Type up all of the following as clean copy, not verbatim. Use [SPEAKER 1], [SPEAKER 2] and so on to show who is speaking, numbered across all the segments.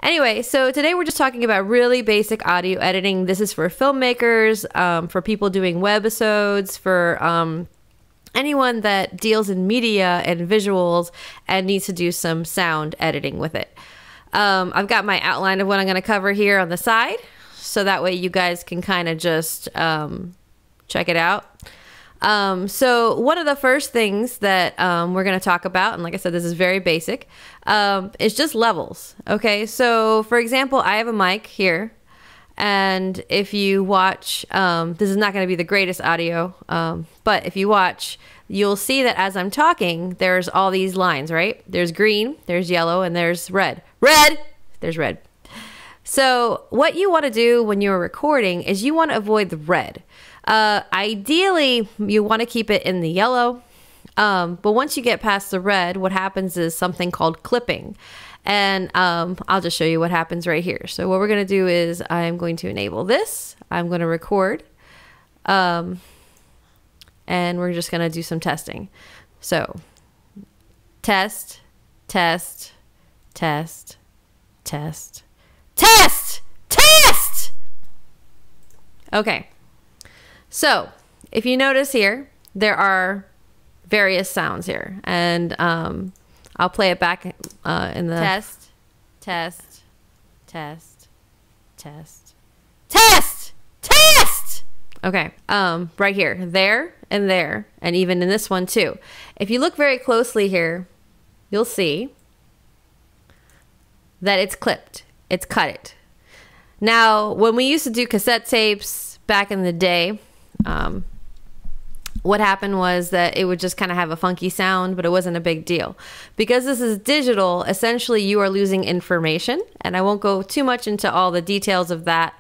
[SPEAKER 1] Anyway, so today we're just talking about really basic audio editing. This is for filmmakers, for people doing webisodes, for anyone that deals in media and visuals and needs to do some sound editing with it. I've got my outline of what I'm going to cover here on the side, so that way you guys can kind of just check it out. So one of the first things that we're going to talk about, and like I said, this is very basic, is just levels. Okay, so for example, I have a mic here, and if you watch, this is not going to be the greatest audio, but if you watch, you'll see that as I'm talking, there's all these lines, right? There's green, there's yellow, and there's red. There's red. So what you want to do when you're recording is you want to avoid the red. Ideally, you want to keep it in the yellow, but once you get past the red, what happens is something called clipping. And I'll just show you what happens right here. So what we're going to do is I'm going to enable this. I'm going to record. And we're just going to do some testing. So test, test, test, test, test, test. Okay. So if you notice here, there are various sounds here, and I'll play it back in the test, test, test, test, test, test. Okay, right here, there, and even in this one too. If you look very closely here, you'll see that it's clipped, it's cut it. Now, when we used to do cassette tapes back in the day, what happened was that it would just kind of have a funky sound, but it wasn't a big deal. Because this is digital, essentially you are losing information, and I won't go too much into all the details of that,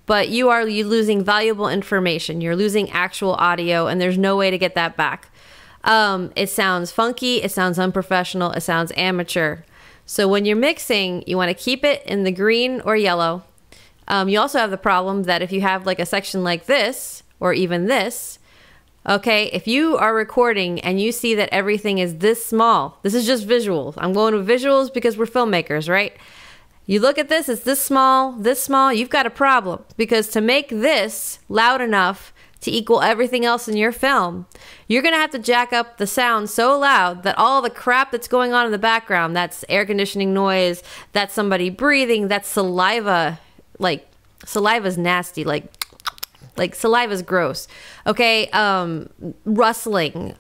[SPEAKER 1] but you're losing valuable information. You're losing actual audio, and there's no way to get that back. It sounds funky, it sounds unprofessional, it sounds amateur. So when you're mixing, you want to keep it in the green or yellow. You also have the problem that if you have like a section like this, or even this, okay, if you are recording and you see that everything is this small, this is just visuals. I'm going with visuals because we're filmmakers, right? You look at this, it's this small, you've got a problem. Because to make this loud enough to equal everything else in your film, you're gonna have to jack up the sound so loud that all the crap that's going on in the background, that's air conditioning noise, that's somebody breathing, that's saliva, like saliva's nasty, like saliva's gross. Okay, rustling,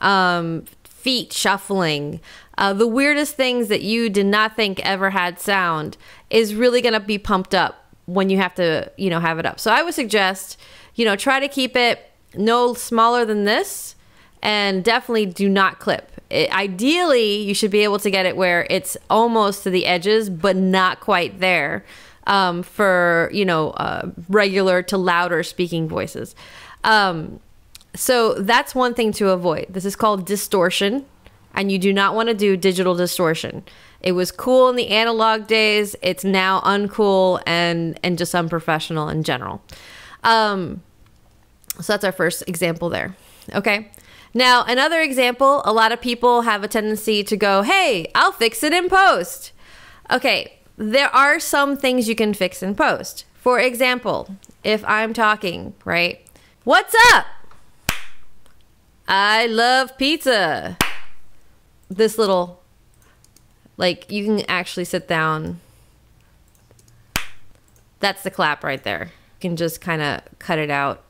[SPEAKER 1] feet shuffling, the weirdest things that you did not think ever had sound is really gonna be pumped up when you have to, have it up. So I would suggest, try to keep it no smaller than this, and definitely do not clip. Ideally, you should be able to get it where it's almost to the edges, but not quite there. For regular to louder speaking voices. So that's one thing to avoid. This is called distortion, and you do not want to do digital distortion. It was cool in the analog days. It's now uncool and just unprofessional in general. So that's our first example there. Okay. Now, another example, a lot of people have a tendency to go, hey, I'll fix it in post. Okay. There are some things you can fix in post. For example, if I'm talking, right? What's up? I love pizza. This little, like, you can actually sit down. That's the clap right there. You can just kind of cut it out.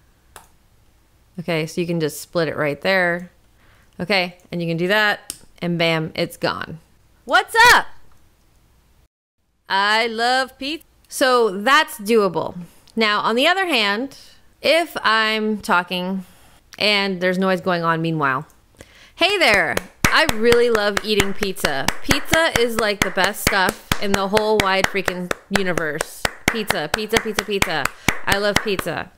[SPEAKER 1] Okay, so you can just split it right there. Okay, and you can do that, and bam, it's gone. What's up? I love pizza. So that's doable. Now, on the other hand, if I'm talking and there's noise going on meanwhile, hey there, I really love eating pizza. Pizza is like the best stuff in the whole wide freaking universe. Pizza, pizza, pizza, pizza. I love pizza.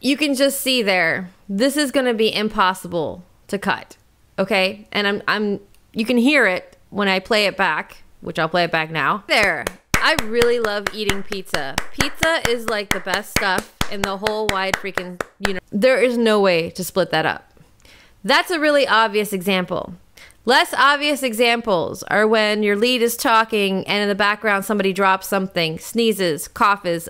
[SPEAKER 1] You can just see there, this is going to be impossible to cut. Okay? And you can hear it when I play it back, which I'll play it back now. There. I really love eating pizza. Pizza is like the best stuff in the whole wide freaking universe. There is no way to split that up. That's a really obvious example. Less obvious examples are when your lead is talking and in the background somebody drops something, sneezes, coughs,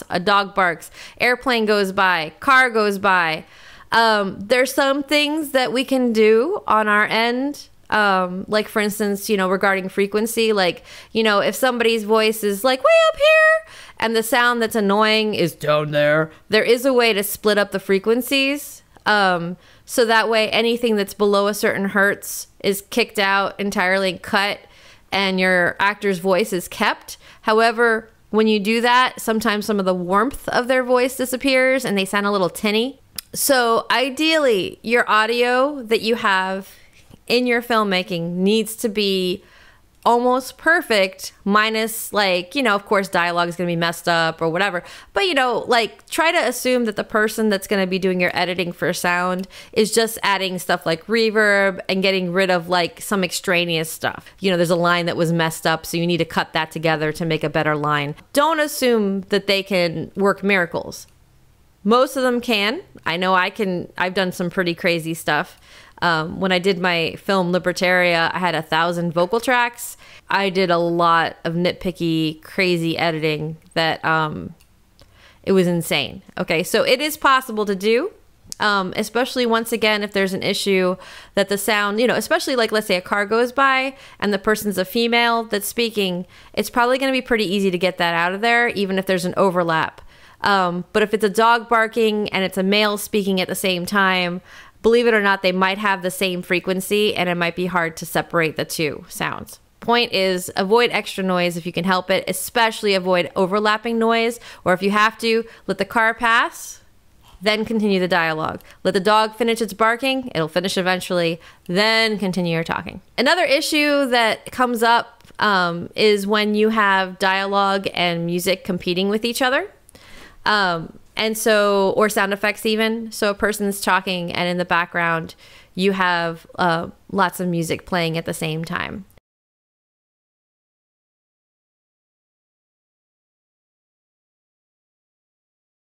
[SPEAKER 1] a dog barks, airplane goes by, car goes by. There's some things that we can do on our end. Like for instance, regarding frequency, like, if somebody's voice is like way up here and the sound that's annoying is down there is a way to split up the frequencies. So that way anything that's below a certain hertz is kicked out entirely and cut and your actor's voice is kept. However, when you do that, sometimes some of the warmth of their voice disappears and they sound a little tinny. So ideally, your audio that you have in your filmmaking needs to be almost perfect, minus of course dialogue is going to be messed up or whatever, but try to assume that the person that's going to be doing your editing for sound is just adding stuff like reverb and getting rid of some extraneous stuff. There's a line that was messed up, so you need to cut that together to make a better line. Don't assume that they can work miracles. Most of them can. I know I can. I've done some pretty crazy stuff. When I did my film Libertaria, I had 1,000 vocal tracks. I did a lot of nitpicky, crazy editing that it was insane. Okay, so it is possible to do, especially once again, if there's an issue that the sound, especially let's say a car goes by and the person's a female that's speaking, it's probably going to be pretty easy to get that out of there, even if there's an overlap. But if it's a dog barking and it's a male speaking at the same time, believe it or not, they might have the same frequency and it might be hard to separate the two sounds. Point is, avoid extra noise if you can help it, especially avoid overlapping noise, or if you have to, let the car pass, then continue the dialogue. Let the dog finish its barking, it'll finish eventually, then continue your talking. Another issue that comes up is when you have dialogue and music competing with each other. Or sound effects even. So a person's talking and in the background you have lots of music playing at the same time.